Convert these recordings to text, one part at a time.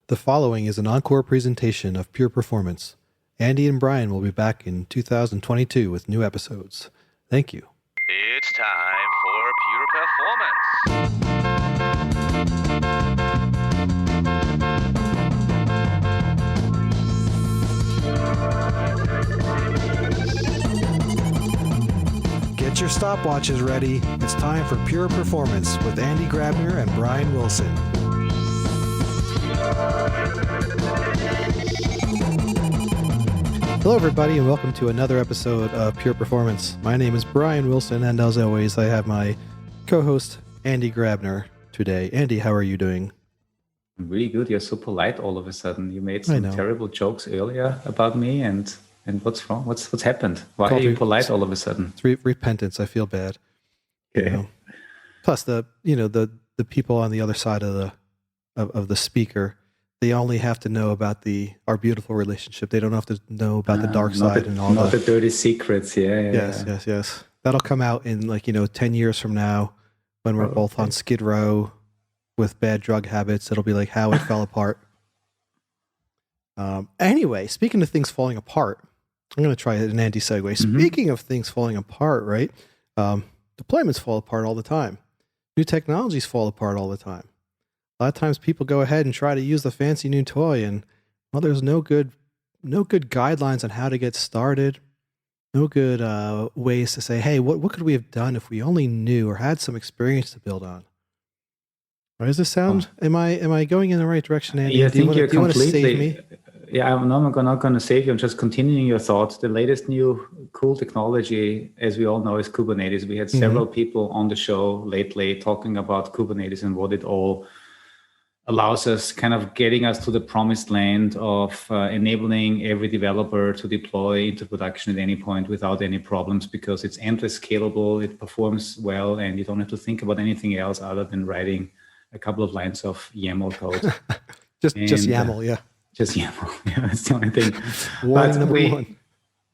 The following is an encore presentation of Pure Performance. Andy and Brian will be back in 2022 with new episodes. Thank you. It's time for Pure Performance. Get your stopwatches ready. It's time for Pure Performance with Andy Grabner and Brian Wilson. Hello, everybody, and welcome to another episode of Pure Performance. My name is Brian Wilson, and as always, I have my co-host, Andy Grabner, today. Andy, how are you doing? Really good. You're so polite all of a sudden. You made some terrible jokes earlier about me, and what's wrong? What's happened? Why are you polite all of a sudden? It's repentance. I feel bad. Okay. You know? Plus, the people on the other side of the speaker, they only have to know about our beautiful relationship. They don't have to know about the dark side and all that. Not the dirty secrets. Yes. That'll come out in 10 years from now when we're both on Skid Row with bad drug habits. It'll be like how it fell apart. Anyway, speaking of things falling apart, I'm going to try an anti segue. Mm-hmm. Speaking of things falling apart, right? Deployments fall apart all the time. New technologies fall apart all the time. A lot of times people go ahead and try to use the fancy new toy, and there's no good guidelines on how to get started. No good ways to say, hey, what could we have done if we only knew or had some experience to build on? Right, does this sound? Am I going in the right direction, Andy? Yeah, do you want to save me? Yeah, I'm not going to save you. I'm just continuing your thoughts. The latest new cool technology, as we all know, is Kubernetes. We had several people on the show lately talking about Kubernetes and what it all allows us, kind of getting us to the promised land of enabling every developer to deploy into production at any point without any problems, because it's endless scalable, it performs well, and you don't have to think about anything else other than writing a couple of lines of YAML code. just YAML, yeah. Just YAML, yeah, that's the only thing. One.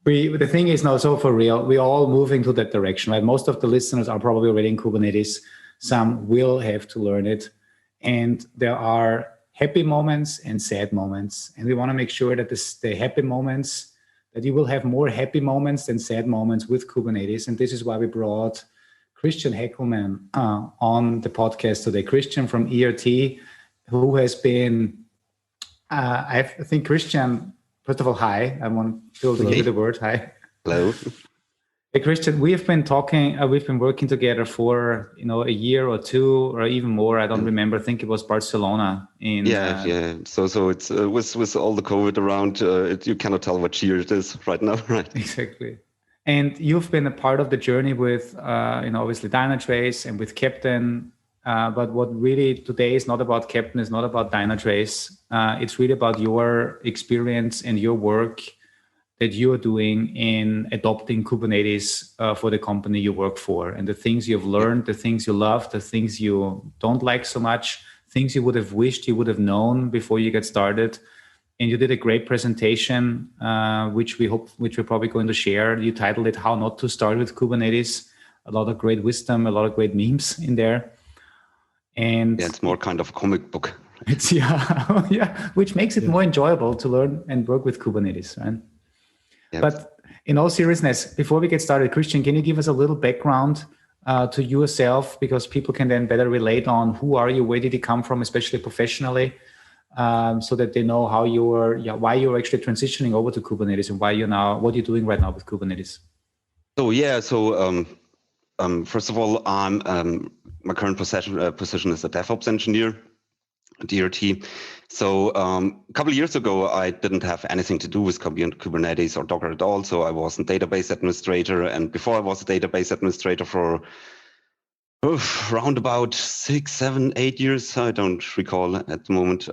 The thing is now, so for real, we're all moving to that direction, right? Most of the listeners are probably already in Kubernetes. Some will have to learn it. And there are happy moments and sad moments. And we want to make sure that the happy moments, that you will have more happy moments than sad moments with Kubernetes. And this is why we brought Christian Heckelman on the podcast today. Christian from ERT, who has been, I think Christian, first of all, hi. I want to give you the word, hi. Hello. Hey, Christian, we've been working together for, a year or two or even more. I don't remember. I think it was Barcelona. So it's with all the COVID around, you cannot tell what year it is right now, right? Exactly. And you've been a part of the journey with, obviously Dynatrace and with Captain. But what really today is not about Captain, it's not about Dynatrace. It's really about your experience and your work that you're doing in adopting Kubernetes for the company you work for, and the things you've learned, the things you love, the things you don't like so much, things you would have wished you would have known before you get started. And you did a great presentation, which we're probably going to share. You titled it "How Not to Start with Kubernetes." A lot of great wisdom, a lot of great memes in there. And it's more kind of comic book. It's which makes it more enjoyable to learn and work with Kubernetes, right? Yep. But in all seriousness, before we get started, Christian, can you give us a little background to yourself, because people can then better relate on who are you, where did you come from, especially professionally, so that they know why you're actually transitioning over to Kubernetes and what you're doing right now with Kubernetes. First of all, my current position is a DevOps Engineer at ERT. So a couple of years ago, I didn't have anything to do with Kubernetes or Docker at all. So I was a database administrator. And before I was a database administrator for around about 6, 7, 8 years, I don't recall at the moment,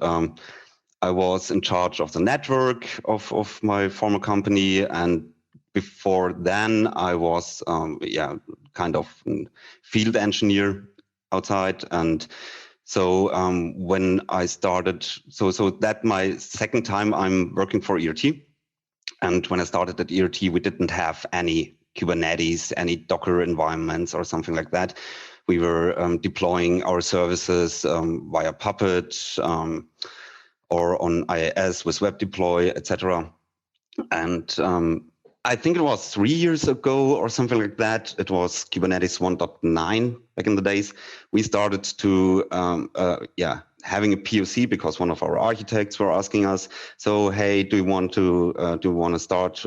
I was in charge of the network of my former company. And before then, I was kind of a field engineer outside. And so when I started, so that my second time I'm working for ERT. And when I started at ERT, we didn't have any Kubernetes, any Docker environments or something like that. We were deploying our services via Puppet, or on IIS with web deploy, etc. And I think it was 3 years ago or something like that. It was Kubernetes 1.9 back in the days. We started to having a POC because one of our architects were asking us, so hey, do you want to start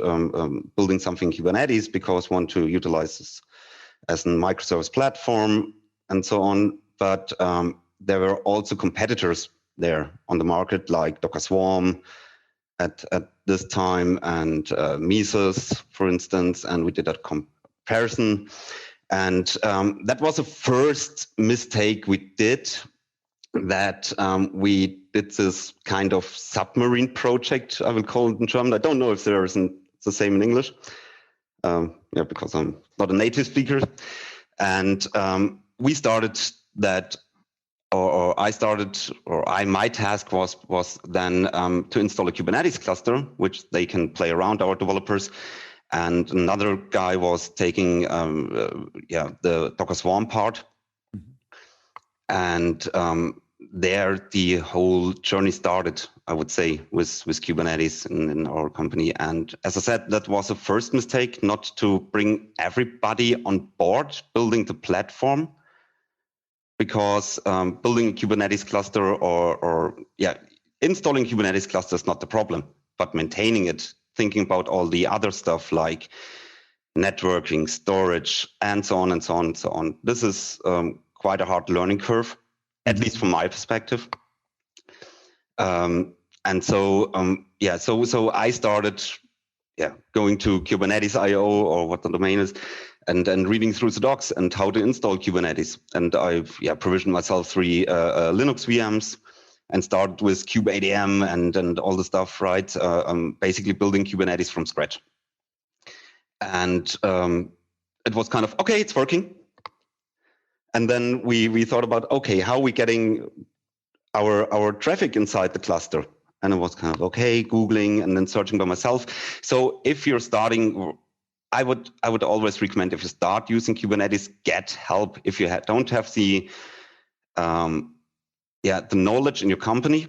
building something Kubernetes because we want to utilize this as a microservice platform and so on. But there were also competitors there on the market like Docker Swarm at this time and Mesos, for instance, and we did that comparison. And that was the first mistake we did, that we did this kind of submarine project, I will call it in German. I don't know if there isn't the same in English, because I'm not a native speaker. And we started that, my task was then to install a Kubernetes cluster, which they can play around, our developers. And another guy was taking the Docker Swarm part. And there the whole journey started, I would say, with Kubernetes in our company. And as I said, that was the first mistake, not to bring everybody on board building the platform, because building a Kubernetes cluster or installing Kubernetes cluster is not the problem, but maintaining it, thinking about all the other stuff like networking, storage, and so on and so on and so on. This is quite a hard learning curve, at least from my perspective. So I started going to Kubernetes.io or what the domain is, and reading through the docs and how to install Kubernetes. And I've provisioned myself 3 Linux VMs and started with kubeadm and all the stuff, right? Basically building Kubernetes from scratch. And it was kind of, okay, it's working. And then we thought about, okay, how are we getting our traffic inside the cluster? And it was kind of, okay, Googling and then searching by myself. So if you're starting, I would always recommend, if you start using Kubernetes, get help. If you don't have the knowledge in your company,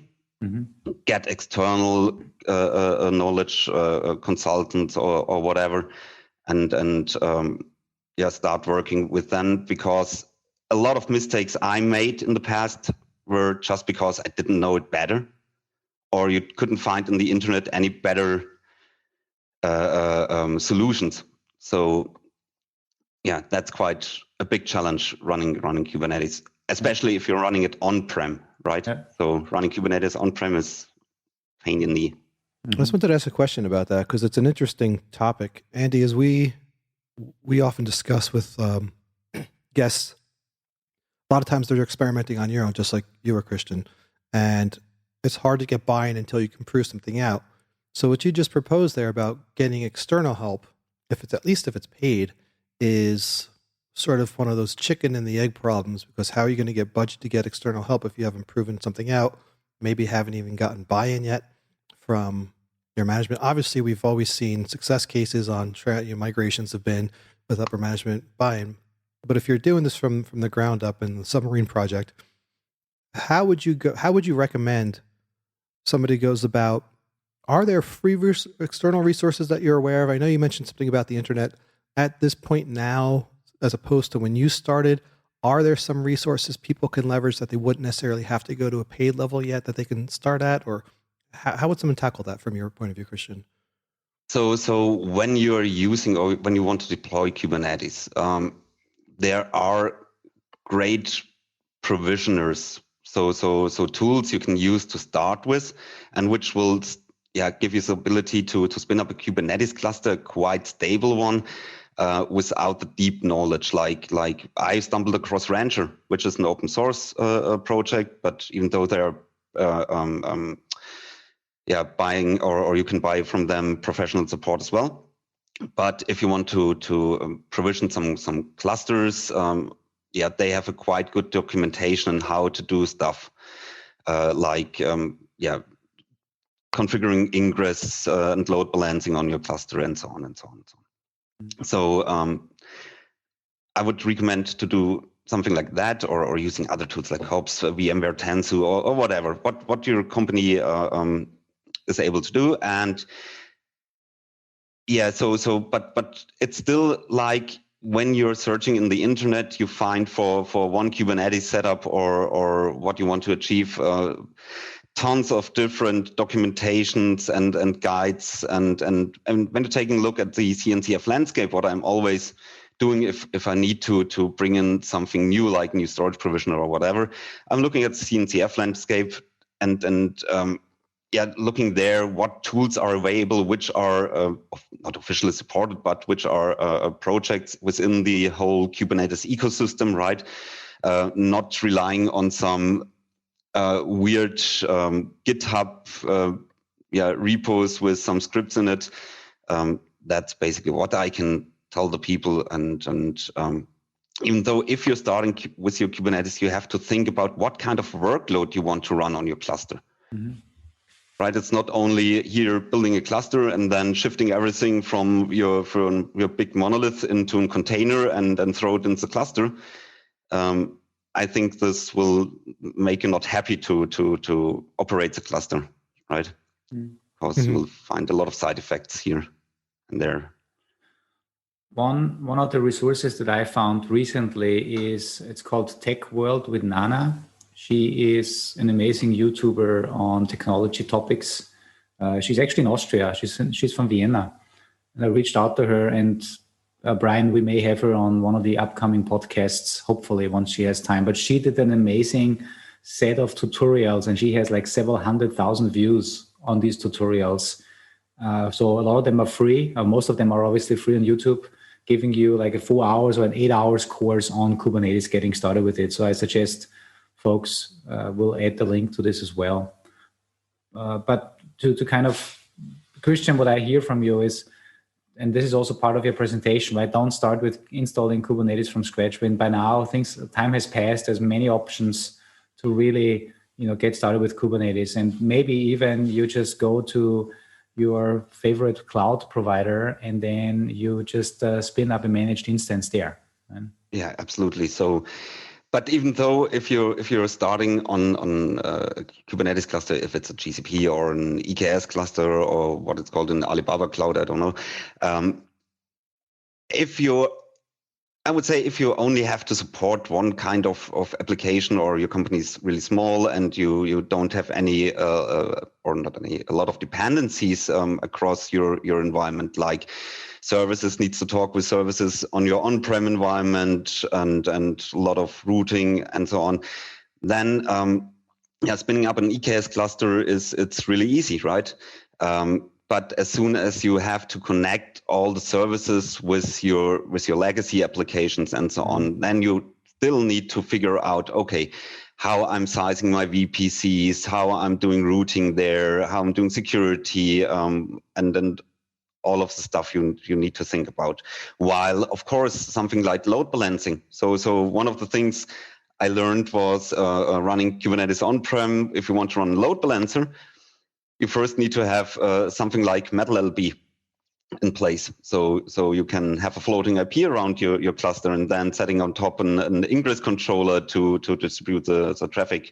get external knowledge consultants or whatever, and start working with them, because a lot of mistakes I made in the past were just because I didn't know it better, or you couldn't find in the internet any better solutions. So that's quite a big challenge running Kubernetes, especially if you're running it on-prem, right? Yeah. So running Kubernetes on-prem is pain in the... I just wanted to ask a question about that, because it's an interesting topic. Andy, as we often discuss with guests, a lot of times they're experimenting on your own, just like you were, Christian, and it's hard to get buy-in until you can prove something out. So what you just proposed there about getting external help, if it's paid, is sort of one of those chicken and the egg problems, because how are you going to get budget to get external help if you haven't proven something out? Maybe haven't even gotten buy-in yet from your management. Obviously, we've always seen success cases on migrations have been with upper management buy-in. But if you're doing this from the ground up in the submarine project, how would you recommend somebody goes about? Are there free external resources that you're aware of? I know you mentioned something about the internet. At this point now, as opposed to when you started, are there some resources people can leverage that they wouldn't necessarily have to go to a paid level yet that they can start at? Or how would someone tackle that from your point of view, Christian? So when you are using, or when you want to deploy Kubernetes, there are great provisioners. So tools you can use to start with, and which will give you the ability to spin up a Kubernetes cluster, a quite stable one, without the deep knowledge. Like I stumbled across Rancher, which is an open source project, but even though they're buying, or you can buy from them professional support as well. But if you want to provision some clusters, they have a quite good documentation on how to do stuff, configuring ingress and load balancing on your cluster, and so on and so on and so on. So I would recommend to do something like that, or using other tools like Hops, VMware Tanzu, or whatever, what your company is able to do. And yeah, but it's still like when you're searching in the internet, you find for one Kubernetes setup or what you want to achieve, tons of different documentations and guides. And when you're taking a look at the CNCF landscape, what I'm always doing if I need to bring in something new, like new storage provision or whatever, I'm looking at the CNCF landscape and looking there what tools are available, which are not officially supported, but which are projects within the whole Kubernetes ecosystem, right? Not relying on some weird GitHub repos with some scripts in it. That's basically what I can tell the people. And even though if you're starting with your Kubernetes, you have to think about what kind of workload you want to run on your cluster. Mm-hmm. Right, it's not only here building a cluster and then shifting everything from your big monolith into a container and throw it into the cluster. I think this will make you not happy to operate the cluster, right? Because you will find a lot of side effects here and there. One of the resources that I found recently it's called Tech World with Nana. She is an amazing YouTuber on technology topics. She's actually in Austria. She's from Vienna. And I reached out to her, and Brian, we may have her on one of the upcoming podcasts, hopefully once she has time. But she did an amazing set of tutorials, and she has like several 100,000 views on these tutorials. So a lot of them are free. Most of them are obviously free on YouTube, giving you like a 4 hours or an 8 hours course on Kubernetes, getting started with it. So I suggest folks will add the link to this as well. But to kind of, Christian, what I hear from you is, and this is also part of your presentation, right? Don't start with installing Kubernetes from scratch. When by now time has passed, there's many options to really, get started with Kubernetes. And maybe even you just go to your favorite cloud provider and then you just spin up a managed instance there. Right? Yeah, absolutely. So, but even though if you're starting on a Kubernetes cluster, if it's a GCP or an EKS cluster or what it's called in Alibaba Cloud, I don't know. I would say if you only have to support one kind of application, or your company is really small and you don't have any a lot of dependencies across your environment, like services needs to talk with services on your on-prem environment and a lot of routing and so on, then spinning up an EKS cluster it's really easy, right? But as soon as you have to connect all the services with your legacy applications and so on, then you still need to figure out, okay, how I'm sizing my VPCs, how I'm doing routing there, how I'm doing security, and then all of the stuff you need to think about. While, of course, something like load balancing. So one of the things I learned was running Kubernetes on-prem. If you want to run a load balancer, you first need to have something like MetalLB in place. So you can have a floating IP around your cluster and then setting on top an ingress controller to distribute the traffic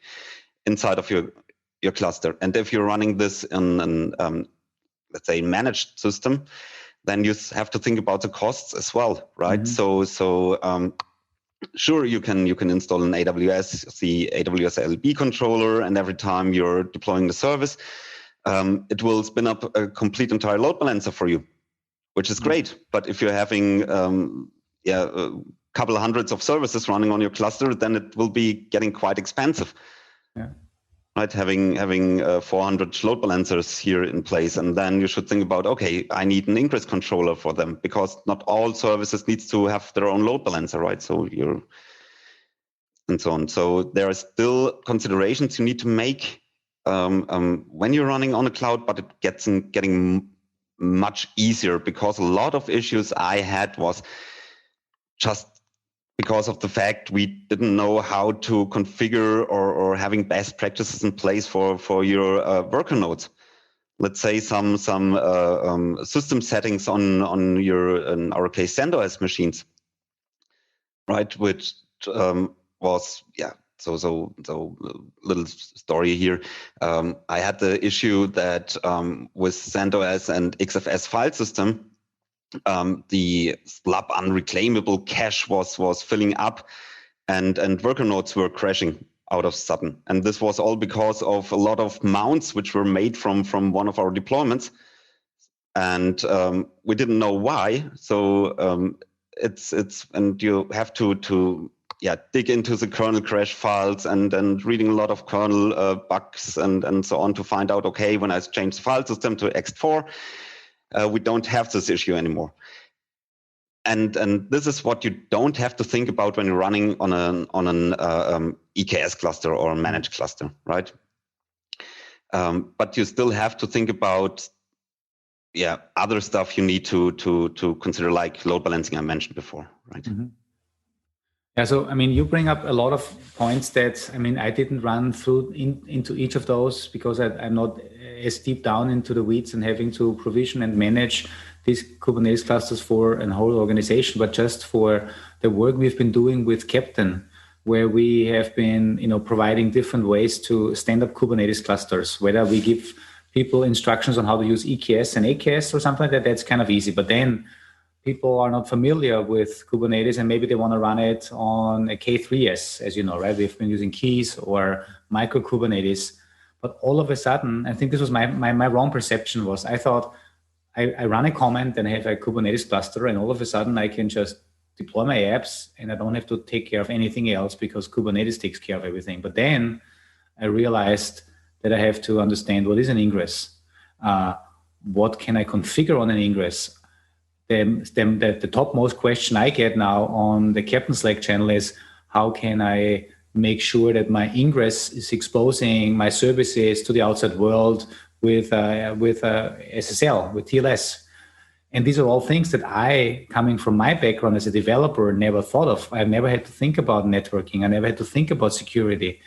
inside of your cluster. And if you're running this in let's say managed system, then you have to think about the costs as well, right? Mm-hmm. Sure, you can install an AWS, the AWS LB controller, and every time you're deploying the service, it will spin up a complete entire load balancer for you, which is great. But if you're having a couple of hundreds of services running on your cluster, then it will be getting quite expensive. Yeah. Right, having 400 load balancers here in place, and then you should think about, okay, I need an ingress controller for them, because not all services needs to have their own load balancer, right? And so on. So there are still considerations you need to make when you're running on a cloud, but it getting much easier, because a lot of issues I had was just because of the fact we didn't know how to configure or having best practices in place for your worker nodes. Let's say some system settings on your, in our case, CentOS machines, right? Which was, so little story here. I had the issue that with CentOS and XFS file system, the slab unreclaimable cache was filling up, and worker nodes were crashing out of sudden. And this was all because of a lot of mounts which were made from one of our deployments. And we didn't know why. So it's and you have to dig into the kernel crash files and reading a lot of kernel bugs and so on to find out, okay, when I change the file system to ext4, we don't have this issue anymore. And this is what you don't have to think about when you're running on an EKS cluster or a managed cluster, right? But you still have to think about other stuff you need to consider, like load balancing I mentioned before, right? Mm-hmm. Yeah, so I mean, you bring up a lot of points that I didn't run through into each of those because I'm not as deep down into the weeds and having to provision and manage these Kubernetes clusters for a whole organization, but just for the work we've been doing with Captain, where we have been, providing different ways to stand up Kubernetes clusters, whether we give people instructions on how to use EKS and AKS or something like that, that's kind of easy. But then people are not familiar with Kubernetes and maybe they want to run it on a K3S, as you know, right? We've been using keys or micro Kubernetes. But all of a sudden, I think this was my wrong perception was I thought I run a comment and I have a Kubernetes cluster and all of a sudden I can just deploy my apps and I don't have to take care of anything else because Kubernetes takes care of everything. But then I realized that I have to understand what is an ingress. What can I configure on an ingress? The topmost question I get now on the Captain Slack channel is how can I make sure that my ingress is exposing my services to the outside world with SSL, with TLS. And these are all things that I, coming from my background as a developer, never thought of. I've never had to think about networking. I never had to think about security.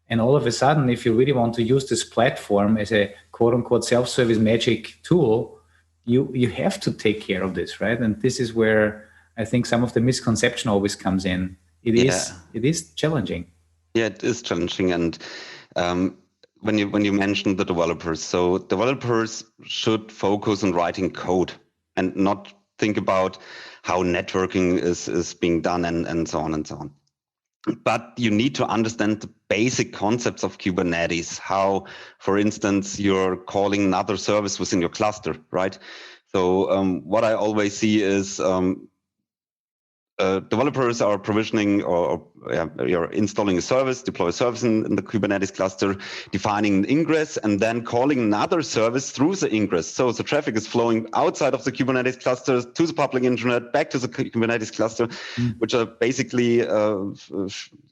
And all of a sudden, if you really want to use this platform as a quote unquote self-service magic tool, you have to take care of this, right? And this is where I think some of the misconception always comes in. It is challenging. Yeah, it is challenging. And when you mentioned the developers, so developers should focus on writing code and not think about how networking is being done and so on and so on. But you need to understand the basic concepts of Kubernetes, how, for instance, you're calling another service within your cluster, right? So what I always see is developers are provisioning or you're installing a service, deploy a service in the Kubernetes cluster, defining an ingress, and then calling another service through the ingress. So the traffic is flowing outside of the Kubernetes cluster to the public internet, back to the Kubernetes cluster, which are basically,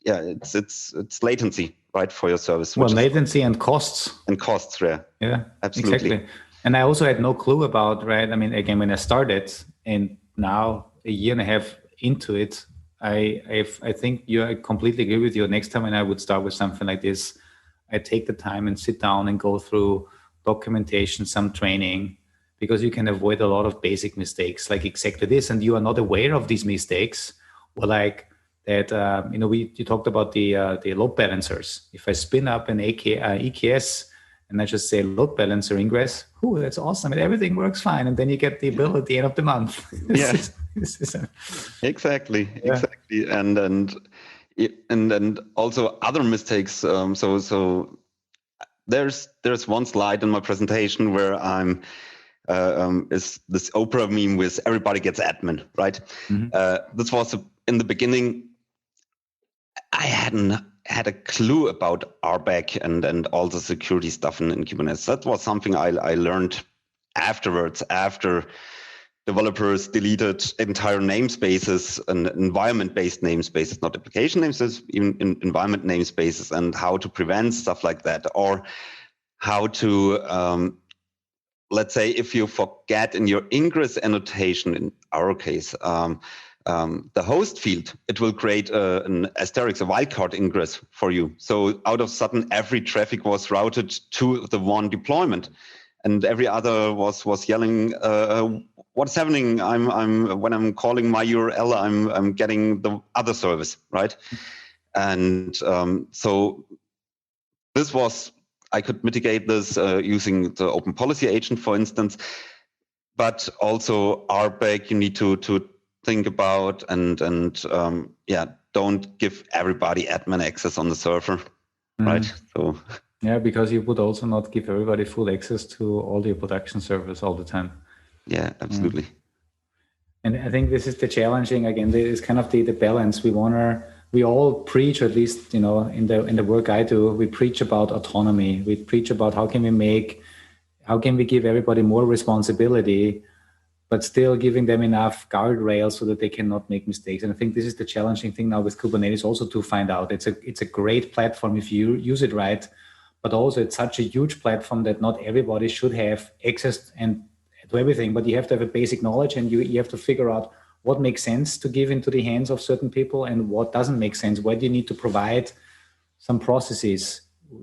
it's latency, right, for your service. Well, latency and costs. And costs, yeah. Yeah, absolutely. Exactly. And I also had no clue about, right, I mean, again, when I started, and now a year and a half into it, I think I completely agree with you. Next time when I would start with something like this, I take the time and sit down and go through documentation, some training, because you can avoid a lot of basic mistakes like exactly this, and you are not aware of these mistakes. Or like that, you talked about the load balancers. If I spin up an EKS and I just say load balancer ingress, that's awesome, and everything works fine, and then you get the bill at the end of the month. Exactly. And also other mistakes. So there's one slide in my presentation where I'm is this Oprah meme with everybody gets admin, right? Mm-hmm. This was in the beginning. I hadn't had a clue about RBAC and all the security stuff in Kubernetes. That was something I learned afterwards, after developers deleted entire namespaces and environment-based namespaces, not application namespaces, even environment namespaces, and how to prevent stuff like that, or how to, let's say, if you forget in your ingress annotation, in our case, the host field, it will create an asterisk, a wildcard ingress for you. So out of sudden, every traffic was routed to the one deployment, and every other was yelling, what's happening? I'm when I'm calling my URL, I'm getting the other service, right? And so this was, I could mitigate this using the open policy agent, for instance. But also RBAC, you need to think about and don't give everybody admin access on the server, right? So yeah, because you would also not give everybody full access to all your production servers all the time. Yeah, absolutely. And I think this is the challenging, again, this is kind of the balance. We all preach, or at least, in the work I do, we preach about autonomy. We preach about how can we give everybody more responsibility, but still giving them enough guardrails so that they cannot make mistakes. And I think this is the challenging thing now with Kubernetes also, to find out. It's a great platform if you use it right, but also it's such a huge platform that not everybody should have access to everything, but you have to have a basic knowledge, and you have to figure out what makes sense to give into the hands of certain people and what doesn't make sense. Where do you need to provide some processes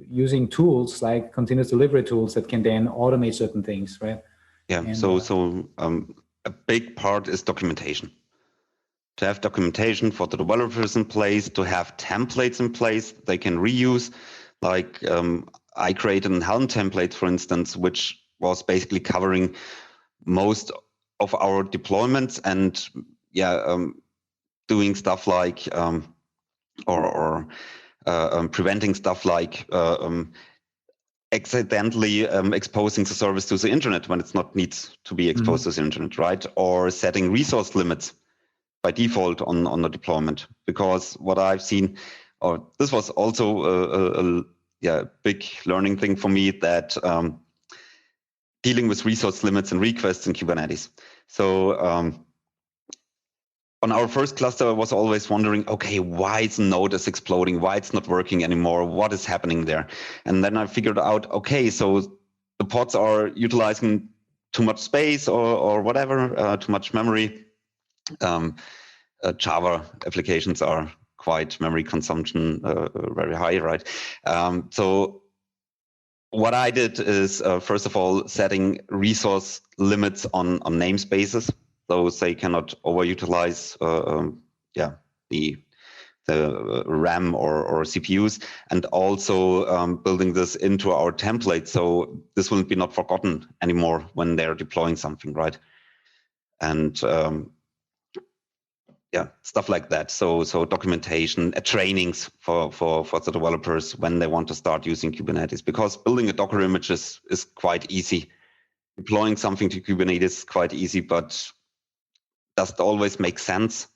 using tools like continuous delivery tools that can then automate certain things, right? Yeah. And, a big part is documentation. To have documentation for the developers in place, to have templates in place they can reuse. Like I created a Helm template, for instance, which was basically covering most of our deployments and doing stuff like preventing stuff like accidentally exposing the service to the internet when it's not needs to be exposed to the internet, right? Or setting resource limits by default on the deployment. Because what I've seen, or this was also a big learning thing for me, that dealing with resource limits and requests in Kubernetes. So on our first cluster, I was always wondering, okay, why is node is exploding? Why it's not working anymore? What is happening there? And then I figured out, okay, so the pods are utilizing too much space or whatever, too much memory. Java applications are quite memory consumption very high, right? So what I did is, first of all, setting resource limits on namespaces. So they cannot overutilize the RAM or CPUs, and also building this into our template, so this will be not forgotten anymore when they're deploying something, right? And stuff like that. So documentation, trainings for the developers when they want to start using Kubernetes, because building a Docker image is quite easy. Deploying something to Kubernetes is quite easy, but does it always make sense?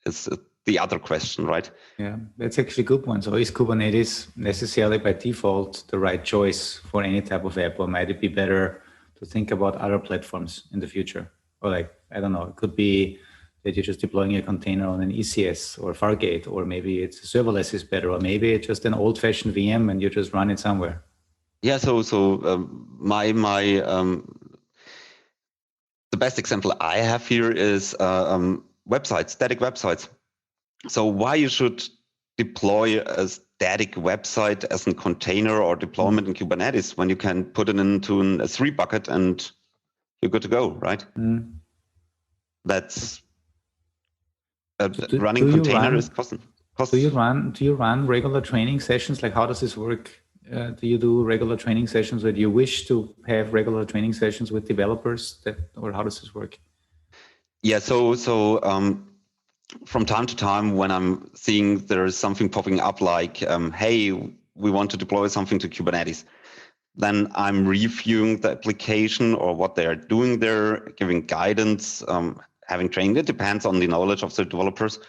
Is the other question, right? Yeah, that's actually a good one. So is Kubernetes necessarily by default the right choice for any type of app, or might it be better to think about other platforms in the future? Or like, I don't know, it could be that you're just deploying a container on an ECS or Fargate, or maybe it's serverless is better, or maybe it's just an old-fashioned VM and you just run it somewhere. Yeah, the best example I have here is websites, static websites. So why you should deploy a static website as a container or deployment in Kubernetes when you can put it into an S3 bucket and you're good to go, right? That's running container is cost. Do you run regular training sessions? Like, how does this work? Do you do regular training sessions, or do you wish to have regular training sessions with developers, or how does this work? Yeah, so from time to time, when I'm seeing there is something popping up like, hey, we want to deploy something to Kubernetes, then I'm reviewing the application or what they are doing there, giving guidance, having training. It depends on the knowledge of the developers.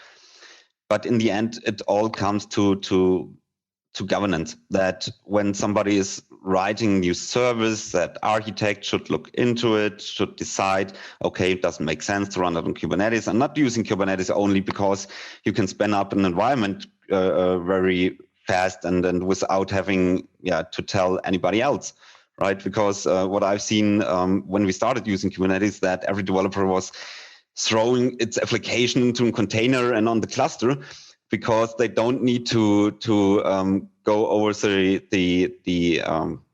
But in the end, it all comes to governance, that when somebody is writing new service, that architect should look into it, should decide, okay, it doesn't make sense to run it on Kubernetes. I'm not using Kubernetes only because you can spin up an environment very fast and without having to tell anybody else, right? Because what I've seen when we started using Kubernetes, that every developer was throwing its application into a container and on the cluster, because they don't need to go over the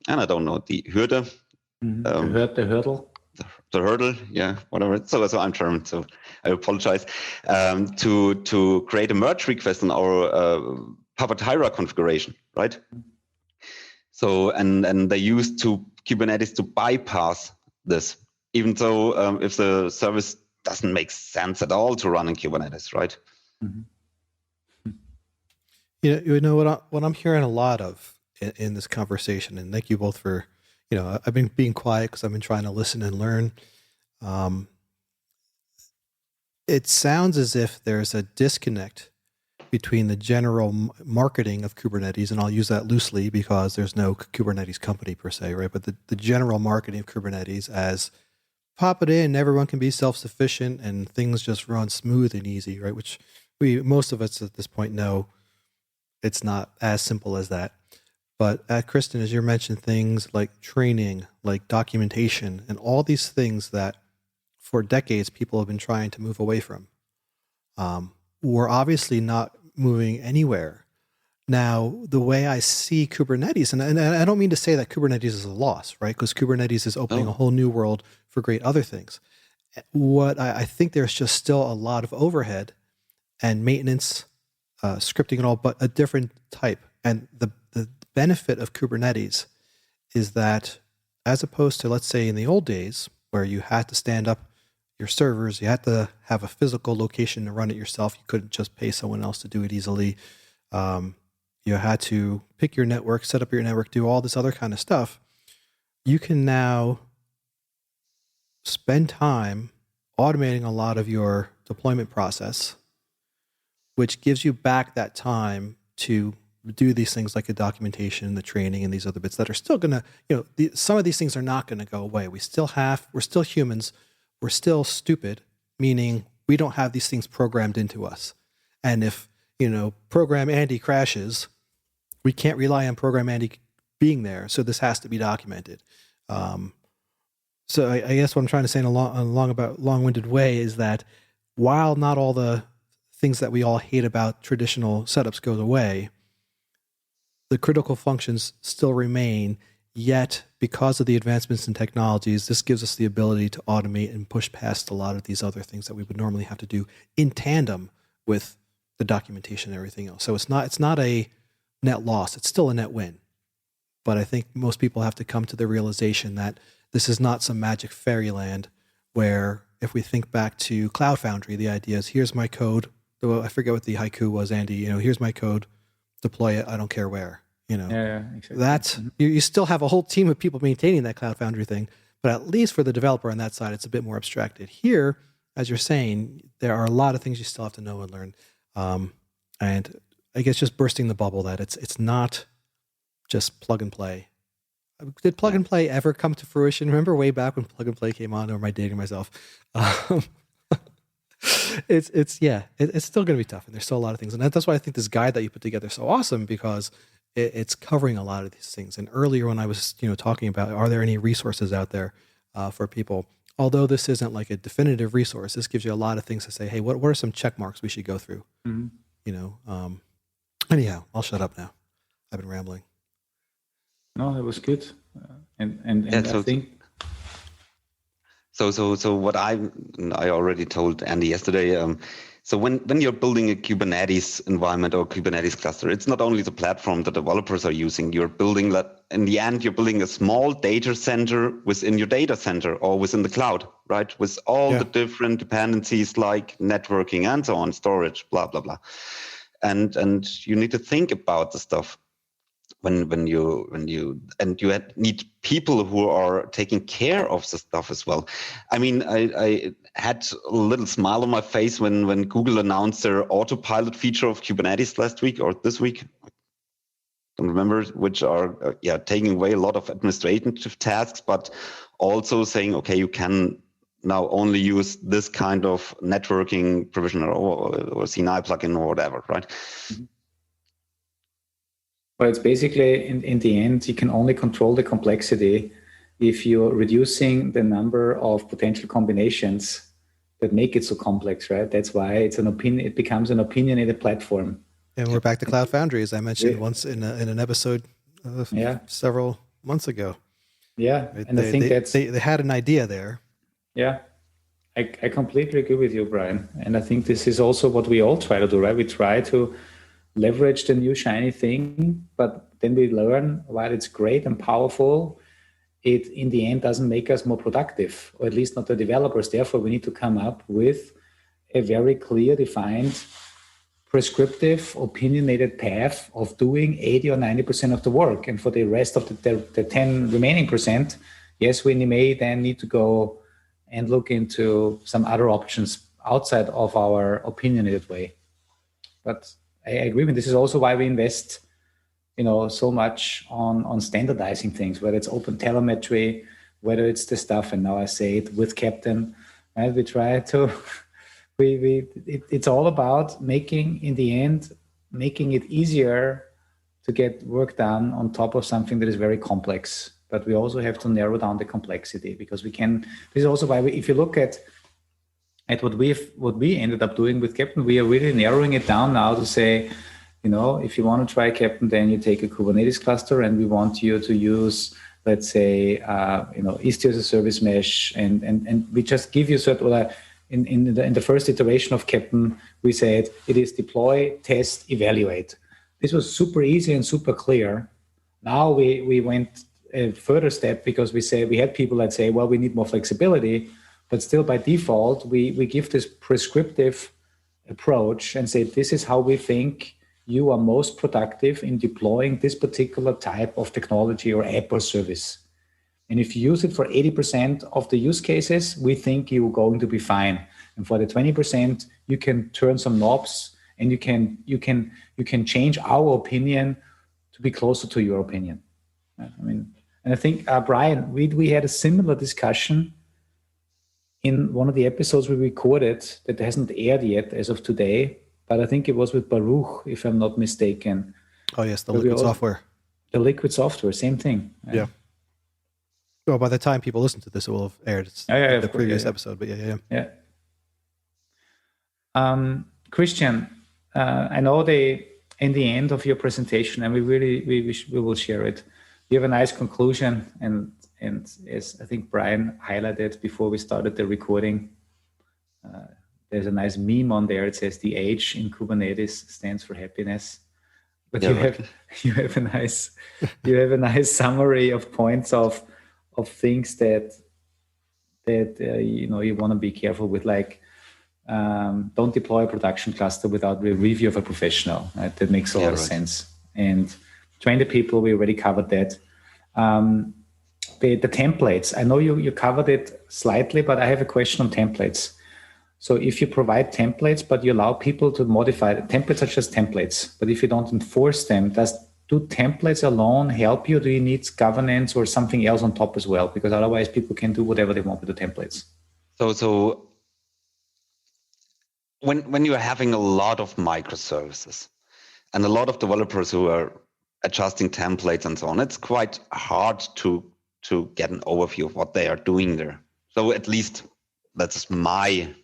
I don't know, the hurdle. The hurdle. the hurdle, yeah, whatever. So I'm German, so I apologize. To create a merge request in our Puppet Hira configuration, right? So and they used Kubernetes to bypass this, even though if the service doesn't make sense at all to run in Kubernetes, right? Mm-hmm. You know what I'm hearing a lot of in this conversation, and thank you both for, I've been being quiet because I've been trying to listen and learn. It sounds as if there's a disconnect between the general marketing of Kubernetes, and I'll use that loosely because there's no Kubernetes company per se, right? But the general marketing of Kubernetes as pop it in, everyone can be self-sufficient and things just run smooth and easy, right? Which most of us at this point know it's not as simple as that. But Kristen, as you mentioned, things like training, like documentation, and all these things that for decades people have been trying to move away from, we're obviously not moving anywhere. Now, the way I see Kubernetes, and I don't mean to say that Kubernetes is a loss, right? Because Kubernetes is opening a whole new world for great other things. What I think there's just still a lot of overhead and maintenance, scripting and all, but a different type. And the benefit of Kubernetes is that as opposed to, let's say, in the old days where you had to stand up your servers, you had to have a physical location to run it yourself. You couldn't just pay someone else to do it easily. You had to pick your network, set up your network, do all this other kind of stuff. You can now spend time automating a lot of your deployment process, which gives you back that time to do these things like the documentation, the training, and these other bits that are still going to, some of these things are not going to go away. We're still humans. We're still stupid, meaning we don't have these things programmed into us. And if, program Andy crashes, we can't rely on program Andy being there. So this has to be documented. So I guess what I'm trying to say in a long-winded way is that while not all the things that we all hate about traditional setups goes away, the critical functions still remain. Yet, because of the advancements in technologies, this gives us the ability to automate and push past a lot of these other things that we would normally have to do in tandem with the documentation and everything else. So it's not a net loss. It's still a net win. But I think most people have to come to the realization that this is not some magic fairyland where, if we think back to Cloud Foundry, the idea is, here's my code. I forget what the haiku was, Andy. Here's my code. Deploy it. I don't care where. Yeah, exactly. That's you still have a whole team of people maintaining that Cloud Foundry thing, but at least for the developer on that side, it's a bit more abstracted. Here, as you're saying, there are a lot of things you still have to know and learn. And I guess just bursting the bubble that it's not just plug and play. Did plug and play ever come to fruition? Remember way back when plug and play came on, or am I dating myself? It's still going to be tough, and there's still a lot of things. And that's why I think this guide that you put together is so awesome, because it's covering a lot of these things. And earlier when I was talking about, are there any resources out there for people? Although this isn't like a definitive resource, this gives you a lot of things to say, hey, what are some check marks we should go through? Mm-hmm. Anyhow, I'll shut up now. I've been rambling. No, that was good. And I think... So what I already told Andy yesterday, so when you're building a Kubernetes environment or Kubernetes cluster, it's not only the platform the developers are using. You're building that, in the end, you're building a small data center within your data center or within the cloud, right? With all the different dependencies like networking and so on, storage, blah, blah, blah. And you need to think about the stuff when you need people who are taking care of the stuff as well. I mean, I had a little smile on my face when Google announced their autopilot feature of Kubernetes last week or this week. I don't remember, which are taking away a lot of administrative tasks, but also saying, okay, you can now only use this kind of networking provisioner or CNI plugin or whatever, right? Mm-hmm. But it's basically, in the end, you can only control the complexity if you're reducing the number of potential combinations that make it so complex, right? That's why it's an opinion. It becomes an opinionated platform. And we're back to Cloud Foundry, as I mentioned once in an episode several months ago. Yeah, Right? and I think they had an idea there. Yeah, I completely agree with you, Brian. And I think this is also what we all try to do, right? We try to leverage the new shiny thing, but then we learn while it's great and powerful, it in the end doesn't make us more productive, or at least not the developers. Therefore, we need to come up with a very clear, defined, prescriptive, opinionated path of doing 80 or 90% of the work. And for the rest of the 10 remaining percent, yes, we may then need to go and look into some other options outside of our opinionated way. But I agree with this is also why we invest, so much on standardizing things, whether it's open telemetry, whether it's the stuff, and now I say it with Captain, right? We try to, it's all about making it easier to get work done on top of something that is very complex. But we also have to narrow down the complexity, because this is also why if you look at what we ended up doing with Captain, we are really narrowing it down now to say, if you want to try Captain, then you take a Kubernetes cluster, and we want you to use, let's say, Istio as a service mesh, and we just give you in the first iteration of Captain, we said it is deploy, test, evaluate. This was super easy and super clear. Now we went a further step, because we had people that say, well, we need more flexibility, but still by default, we give this prescriptive approach and say, this is how we think you are most productive in deploying this particular type of technology or app or service. And if you use it for 80% of the use cases, we think you're going to be fine. And for the 20%, you can turn some knobs, and you can change our opinion to be closer to your opinion. And I think, Brian, we had a similar discussion in one of the episodes we recorded that hasn't aired yet as of today, but I think it was with Baruch, if I'm not mistaken. Oh, yes, the liquid software. The liquid software, same thing. Yeah. Well, by the time people listen to this, it will have aired. It's the previous episode, but yeah. Christian, I know in the end of your presentation, and we will share it. You have a nice conclusion, and as I think Brian highlighted before we started the recording, there's a nice meme on there. It says the H in Kubernetes stands for happiness. But you have a nice summary of points of things that you want to be careful with, like don't deploy a production cluster without the review of a professional. Right? That makes a lot of sense. And train the people. We already covered that. The templates. I know you covered it slightly, but I have a question on templates. So if you provide templates, but you allow people to modify the templates are just templates, but if you don't enforce them, do templates alone help you? Do you need governance or something else on top as well? Because otherwise people can do whatever they want with the templates. So when you're having a lot of microservices and a lot of developers who are adjusting templates and so on, it's quite hard to get an overview of what they are doing there. So at least that's my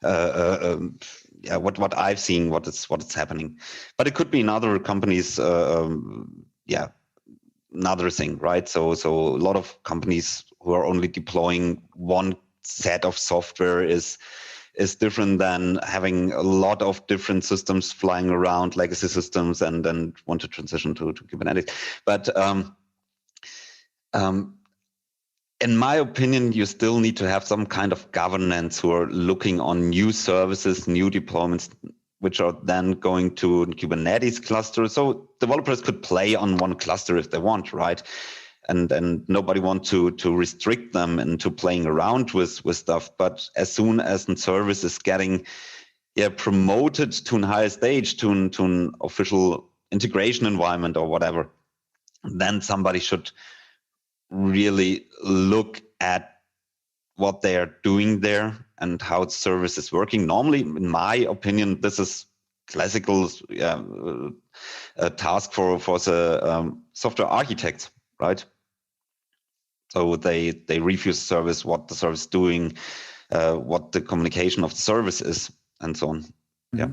what I've seen, what is happening. But it could be in other companies, another thing, right? So a lot of companies who are only deploying one set of software is different than having a lot of different systems flying around, legacy systems, and then want to transition to Kubernetes. But in my opinion, you still need to have some kind of governance who are looking on new services, new deployments, which are then going to Kubernetes cluster. So developers could play on one cluster if they want, right? And nobody wants to restrict them into playing around with stuff. But as soon as a service is getting promoted to a higher stage, to an official integration environment or whatever, then somebody should really look at what they are doing there and how the service is working. Normally, in my opinion, this is classical task for the software architects, right? So they review the service, what the service is doing, what the communication of the service is, and so on. Mm-hmm. Yeah.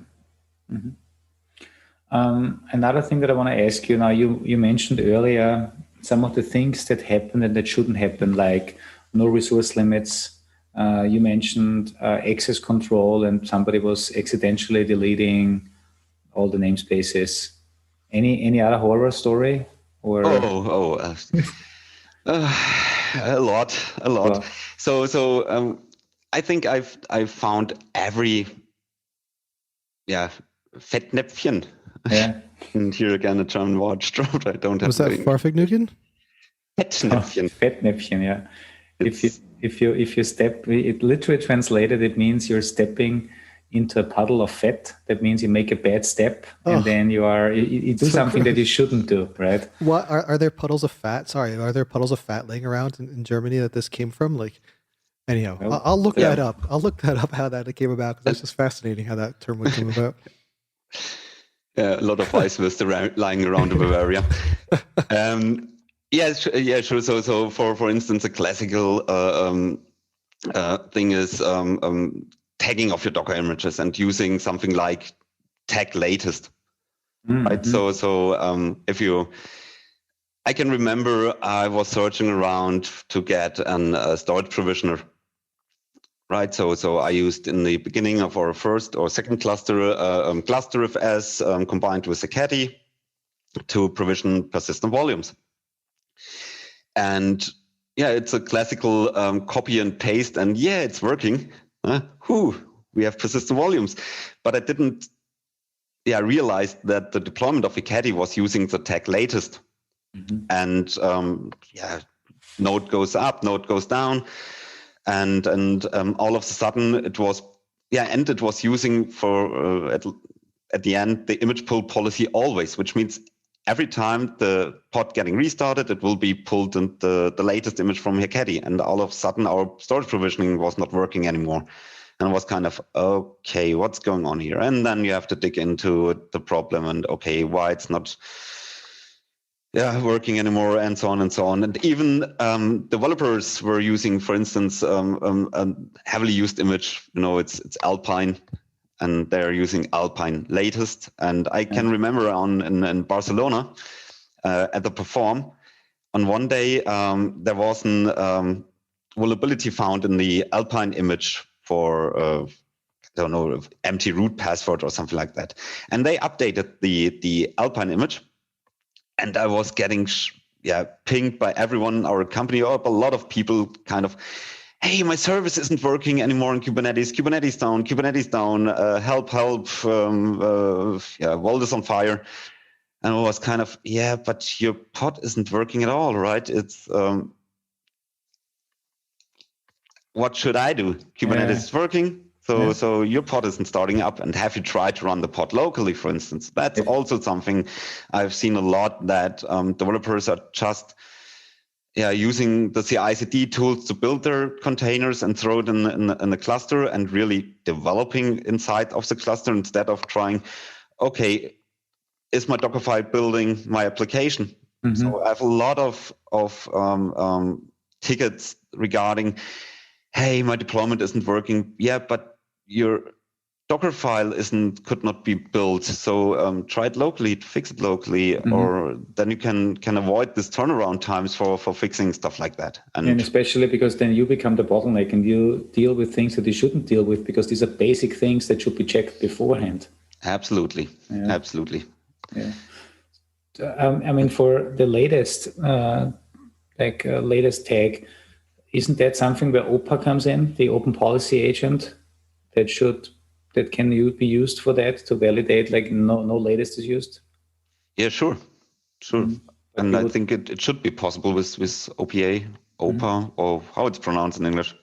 Mm-hmm. Another thing that I want to ask you now, you mentioned earlier some of the things that happen and that shouldn't happen, like no resource limits. You mentioned access control, and somebody was accidentally deleting all the namespaces. Any other horror story? Or a lot. Well, So I think I've found every Fettnäpfchen. yeah. And here again a German word dropped. I don't have. Was that Farfignugan? Fettnäpfchen. Fettnäpfchen, yeah. If you step, it literally translated, it means you're stepping into a puddle of fat. That means you make a bad step, and then you do something that you shouldn't do, right? What are there puddles of fat? Sorry, are there puddles of fat laying around in Germany that this came from? Like, anyhow, I'll look that up. I'll look that up how that came about, because that's just fascinating how that term would come about. Yeah, a lot of ice was lying around in Bavaria. Sure. So for instance, a classical thing is tagging of your Docker images and using something like tag latest, right? So I can remember I was searching around to get a storage provisioner, right? So I used in the beginning of our first or second cluster, cluster-fs combined with a caddy to provision persistent volumes. And it's a classical copy and paste, and it's working. We have persistent volumes. But I didn't realize that the deployment of a caddy was using the tag latest. And node goes up, node goes down. And all of a sudden it was it was using for at the end the image pull policy always, which means every time the pod getting restarted, it will be pulled in the latest image from your caddy, and all of a sudden our storage provisioning was not working anymore, and it was kind of, okay, what's going on here? And then you have to dig into the problem and why it's not working anymore, and so on and so on. And even developers were using, for instance, a heavily used image. It's Alpine, and they're using Alpine latest. And I can remember in Barcelona at the Perform, on one day there was an vulnerability found in the Alpine image for empty root password or something like that. And they updated the Alpine image. And I was getting pinged by everyone in our company, or a lot of people kind of, hey, my service isn't working anymore in Kubernetes. Kubernetes down, help, world is on fire. And I was kind of, but your pod isn't working at all, right? It's, what should I do? Kubernetes is working. So your pod isn't starting up, and have you tried to run the pod locally, for instance? That's also something I've seen a lot, that developers are just using the CI/CD tools to build their containers and throw it in the cluster, and really developing inside of the cluster instead of trying, is my Dockerfile building my application? So I have a lot of tickets regarding, hey, my deployment isn't working. But your Docker file could not be built. So try it locally, fix it locally, or then you can avoid this turnaround times for fixing stuff like that. And especially because then you become the bottleneck, and you deal with things that you shouldn't deal with, because these are basic things that should be checked beforehand. Absolutely. Yeah. I mean, for the latest, latest tag, isn't that something where OPA comes in, the Open Policy Agent, that can be used for that, to validate no latest is used? Yeah, sure. And I think it should be possible with OPA, OPA, or how it's pronounced in English.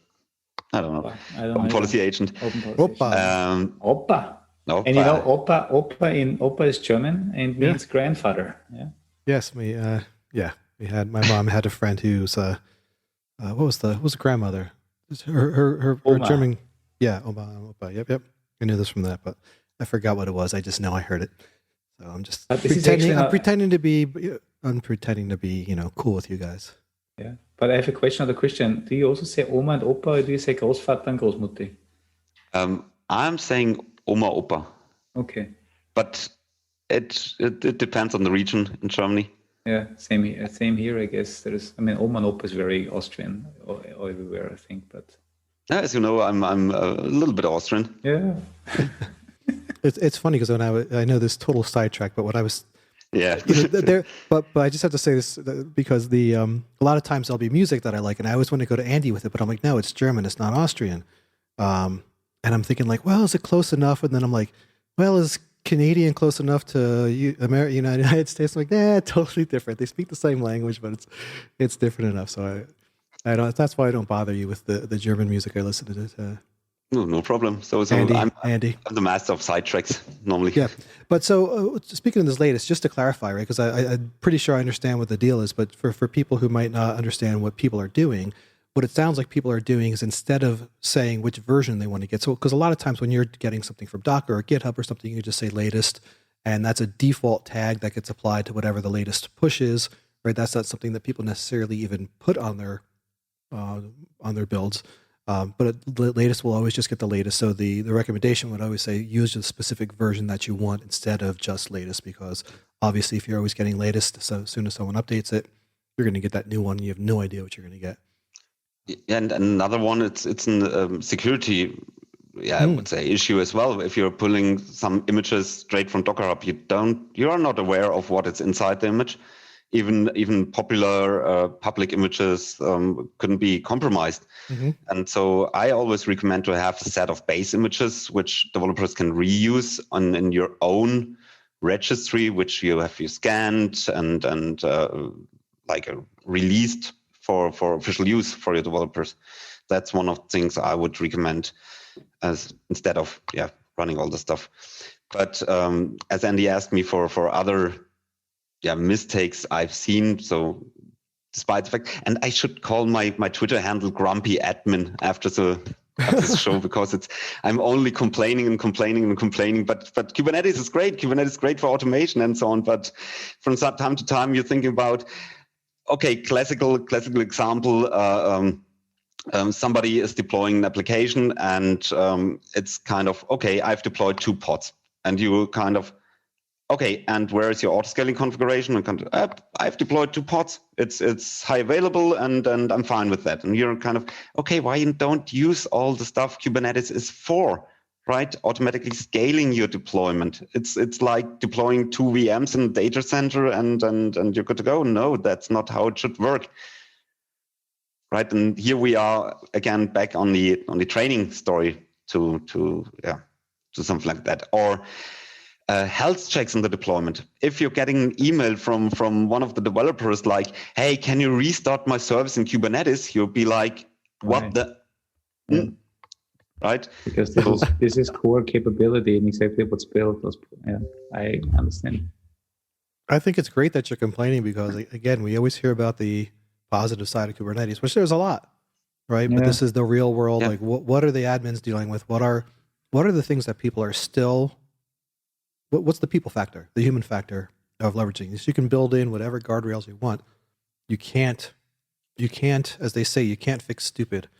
I don't know. Open Policy Agent. OPA. OPA. And OPA is German and means grandfather. Yeah. Yes, my mom had a friend who's what was the grandmother? Her German. Yeah, Opa. Yep. I knew this from that, but I forgot what it was. I just know I heard it. So I'm just pretending. I'm pretending to be cool with you guys. Yeah, but I have a question on the Christian. Do you also say Oma and Opa, or do you say Großvater and Großmutti? I'm saying Oma, Opa. Okay. But it depends on the region in Germany. Yeah, same here. Same here. I guess Oma and Opa is very Austrian everywhere, I think. But As you know, I'm a little bit Austrian. yeah, It's funny because when I know this total sidetrack, but when I was Yeah. but I just have to say this because a lot of times there'll be music that I like, and I always want to go to Andy with it, but I'm like, no, it's German, it's not Austrian. And I'm thinking like, well, is it close enough? And then I'm like, well, is Canadian close enough to United States? I'm like, nah, totally different. They speak the same language, but it's different enough. So I don't. That's why I don't bother you with the German music I listen to. No problem. So Andy, I'm the master of sidetracks normally. Yeah, but so speaking of this latest, just to clarify, right? Because I'm pretty sure I understand what the deal is, but for people who might not understand what people are doing, what it sounds like people are doing is instead of saying which version they want to get, so because a lot of times when you're getting something from Docker or GitHub or something, you just say latest, and that's a default tag that gets applied to whatever the latest push is, right? That's not something that people necessarily even put on their builds. But the latest will always just get the latest. So the recommendation would always say use the specific version that you want instead of just latest, because obviously if you're always getting latest, so as soon as someone updates it, you're going to get that new one. You have no idea what you're going to get. And another one, it's a security, I would say, issue as well. If you're pulling some images straight from Docker Hub, you are not aware of what is inside the image. Even popular public images couldn't be compromised. Mm-hmm. And so I always recommend to have a set of base images which developers can reuse in your own registry, which you scanned and released for official use for your developers. That's one of the things I would recommend as instead of running all the stuff. But as Andy asked me for other mistakes I've seen. So despite the fact, and I should call my Twitter handle Grumpy Admin after this show, because I'm only complaining. But Kubernetes is great. Kubernetes is great for automation and so on. But from time to time, you're thinking about, okay, classical example. Somebody is deploying an application, and it's kind of, okay, I've deployed 2 pods, and you kind of, okay, and where is your auto-scaling configuration? I've deployed 2 pods. It's high available, and I'm fine with that. And you're kind of, okay, why you don't use all the stuff Kubernetes is for, right? Automatically scaling your deployment. It's like deploying 2 VMs in a data center and you're good to go. No, that's not how it should work, right? And here we are again back on the training story to something like that. Or health checks in the deployment. If you're getting an email from one of the developers like, hey, can you restart my service in Kubernetes? You'll be like, what right? Because this is core capability and exactly what's built. I understand. I think it's great that you're complaining because, again, we always hear about the positive side of Kubernetes, which there's a lot, right? But this is the real world. Like, what are the admins dealing with? What are the things that people are still... What's the people factor, the human factor of leveraging this? You can build in whatever guardrails you want. You can't, as they say, you can't fix stupid,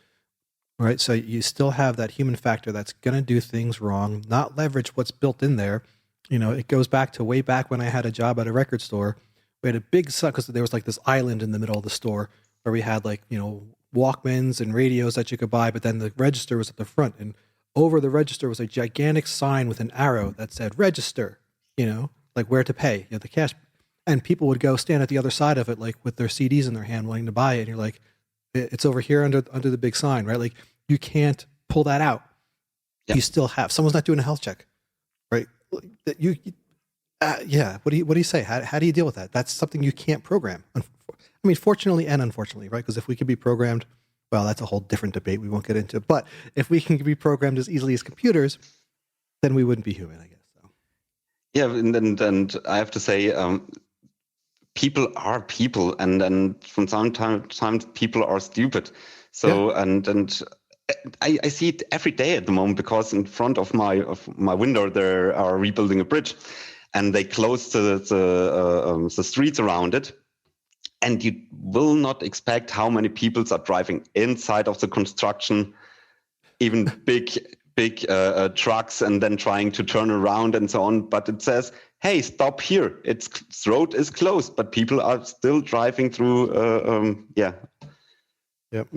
right? So you still have that human factor that's going to do things wrong, not leverage what's built in there. It goes back to way back when I had a job at a record store. We had a big suck because there was like this island in the middle of the store where we had Walkmans and radios that you could buy, but then the register was at the front, and over the register was a gigantic sign with an arrow that said register, like where to pay, the cash. And people would go stand at the other side of it, like with their CDs in their hand, wanting to buy it. And you're like, it's over here under the big sign, right? Like you can't pull that out. Yep. You still have, someone's not doing a health check, right? What do you say? How do you deal with that? That's something you can't program. Fortunately and unfortunately, right? Because if we could be programmed, well, that's a whole different debate we won't get into. But if we can be programmed as easily as computers, then we wouldn't be human, I guess. So. Yeah, and I have to say, people are people, and from time to time, people are stupid. So and I see it every day at the moment, because in front of my window they are rebuilding a bridge, and they closed the streets around it. And you will not expect how many people are driving inside of the construction, even big big trucks and then trying to turn around and so on. But it says, hey, stop here. Its road is closed, but people are still driving through,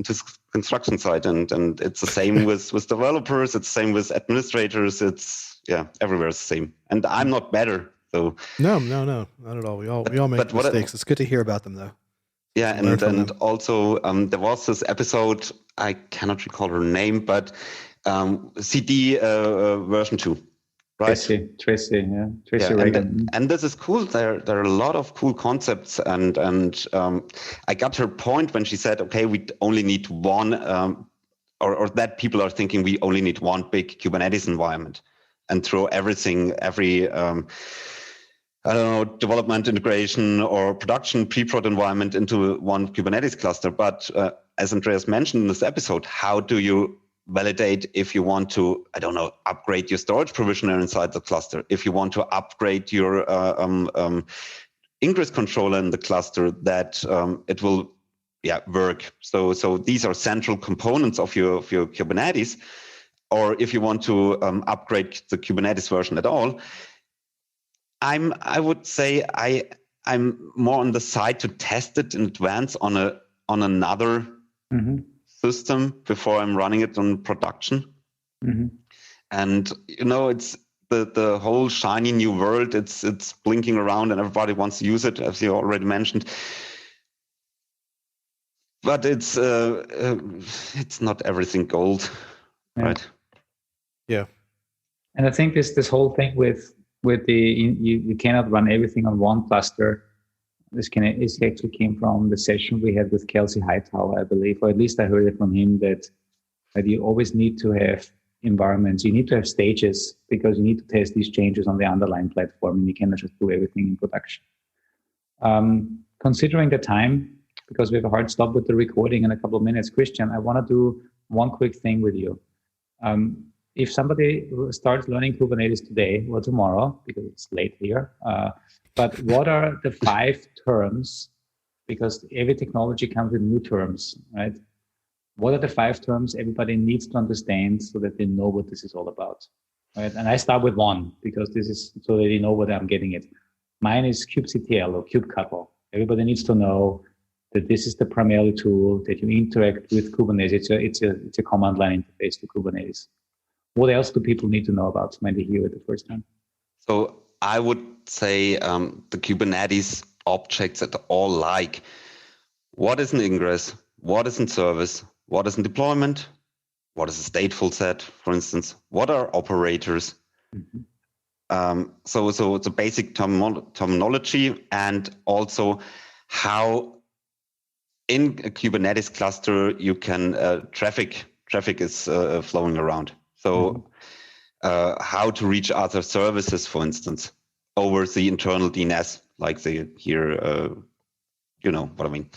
this construction site. And it's the same with developers. It's the same with administrators. It's, everywhere is the same. And I'm not better. So No, not at all. We all make mistakes. It's good to hear about them, though. Yeah, and also there was this episode, I cannot recall her name, but CD version 2, right? Tracy Reagan. And this is cool. There are a lot of cool concepts, and I got her point when she said, okay, we only need one, or that people are thinking we only need one big Kubernetes environment and throw every development, integration, or production pre-prod environment into one Kubernetes cluster. But as Andreas mentioned in this episode, how do you validate if you want to, upgrade your storage provisioner inside the cluster? If you want to upgrade your ingress controller in the cluster, that it will work. So these are central components of your Kubernetes. Or if you want to upgrade the Kubernetes version at all, I would say I'm more on the side to test it in advance on another system before I'm running it on production. And it's the whole shiny new world. It's blinking around and everybody wants to use it, as you already mentioned. But it's not everything gold, right? Yeah. And I think this whole thing with you cannot run everything on one cluster. This actually came from the session we had with Kelsey Hightower, I believe, or at least I heard it from him that you always need to have environments. You need to have stages because you need to test these changes on the underlying platform, and you cannot just do everything in production. Considering the time, because we have a hard stop with the recording in a couple of minutes, Christian, I want to do one quick thing with you. If somebody starts learning Kubernetes today or tomorrow, because it's late here, but what are the 5 terms, because every technology comes with new terms, right? What are the 5 terms everybody needs to understand so that they know what this is all about, right? And I start with 1, because this is so that you know what I'm getting at. Mine is kubectl or kubectl. Everybody needs to know that this is the primary tool that you interact with Kubernetes. It's a command line interface to Kubernetes. What else do people need to know about when they hear it the first time? So I would say the Kubernetes objects that all like. What is an ingress? What is in service? What is in deployment? What is a stateful set, for instance? What are operators? So it's a basic terminology, and also how in a Kubernetes cluster you can traffic is flowing around. So how to reach other services, for instance, over the internal DNS, like they here, you know what I mean.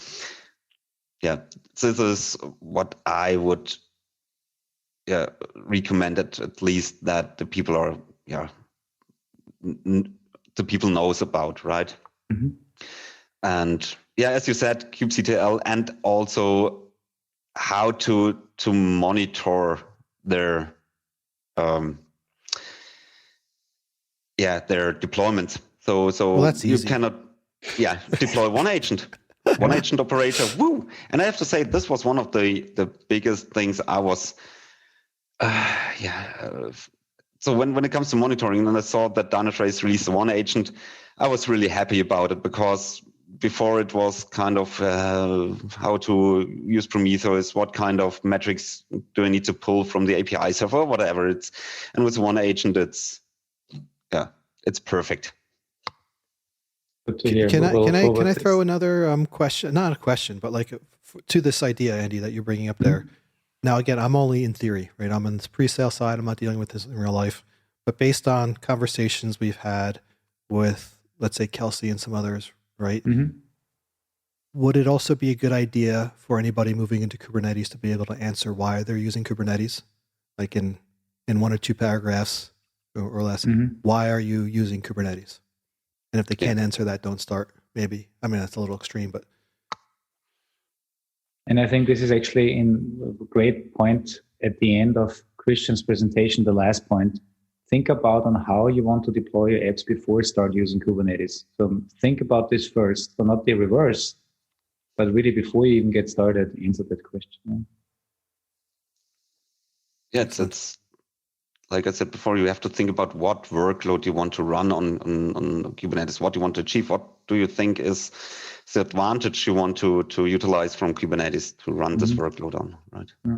Yeah, this is what I would recommend at least that the people are, the people knows about, right? And as you said, kubectl, and also how to monitor their their deployments. So that's you easy. cannot deploy one agent, one agent operator. Woo! And I have to say, this was one of the biggest things I was so when it comes to monitoring, and I saw that Dynatrace released one agent, I was really happy about it, because before it was kind of how to use Prometheus, what kind of metrics do I need to pull from the API server, whatever. And with one agent, it's perfect. Good to hear. Can I throw another question? Not a question, but like to this idea, Andy, that you're bringing up there. Now, again, I'm only in theory, right? I'm on the pre-sale side. I'm not dealing with this in real life. But based on conversations we've had with, let's say, Kelsey and some others, right? Would it also be a good idea for anybody moving into Kubernetes to be able to answer why they're using Kubernetes? Like in 1 or 2 paragraphs or less, why are you using Kubernetes? And if they can't answer that, don't start, maybe. I mean, that's a little extreme, but. And I think this is actually a great point at the end of Christian's presentation, the last point, think about on how you want to deploy your apps before you start using Kubernetes. So think about this first, so not the reverse, but really before you even get started, answer that question. Yeah, it's like I said before, you have to think about what workload you want to run on Kubernetes, what you want to achieve, what do you think is the advantage you want to utilize from Kubernetes to run this workload on, right? Yeah.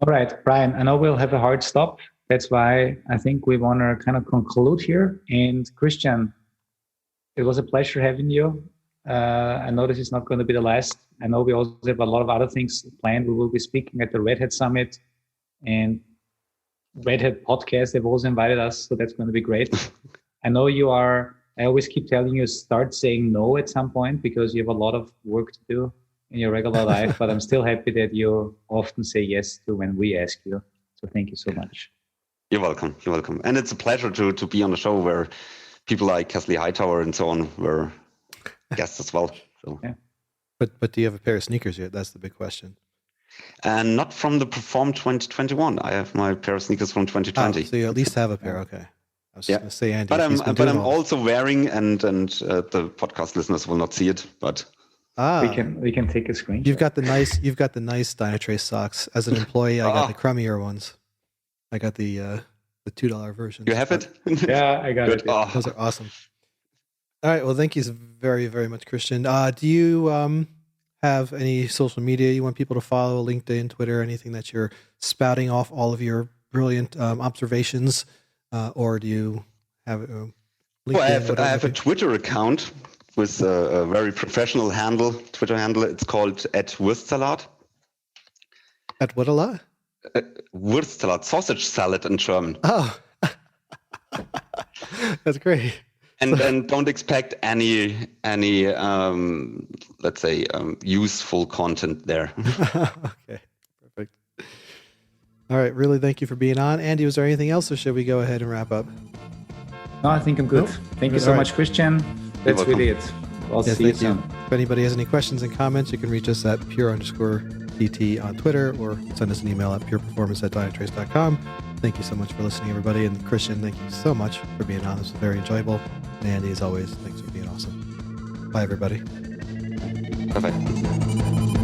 All right, Brian, I know we'll have a hard stop. That's why I think we want to kind of conclude here. And Christian, it was a pleasure having you. I know this is not going to be the last. I know we also have a lot of other things planned. We will be speaking at the Red Hat Summit and Red Hat podcast. They've also invited us, so that's going to be great. I know you are, I always keep telling you, start saying no at some point because you have a lot of work to do in your regular life, but I'm still happy that you often say yes to when we ask you. So thank you so much. You're welcome. You're welcome. And it's a pleasure to be on the show where people like Kesley Hightower and so on were guests as well. So. Yeah. But do you have a pair of sneakers yet? That's the big question. And not from the Perform 2021. I have my pair of sneakers from 2020. Oh, so you at least have a pair. Okay. I was just going to say, Andy. But I'm also wearing, and the podcast listeners will not see it, but we can take a screenshot. You've got the nice Dynatrace socks. As an employee, I got the crummier ones. I got the $2 version. You have it? Yeah, I got it. Oh. Those are awesome. All right. Well, thank you very, very much, Christian. Do you have any social media you want people to follow? LinkedIn, Twitter, anything that you're spouting off all of your brilliant observations, or do you have LinkedIn? Well, I have a Twitter account with a very professional Twitter handle. It's called @Wurstsalat. At what a lot? Wurstsalat, sausage salad in German. Oh, that's great. And don't expect any let's say useful content there. Okay, perfect. All right, really thank you for being on. Andy, was there anything else, or should we go ahead and wrap up? No, I think I'm good. Thank you so much, Christian. That's really it. I'll see you soon. If anybody has any questions and comments, you can reach us at pure_DT on Twitter, or send us an email at pureperformance@dynatrace.com. Thank you so much for listening, everybody. And Christian, thank you so much for being on. This was very enjoyable. And Andy, as always, thanks for being awesome. Bye, everybody. Bye-bye.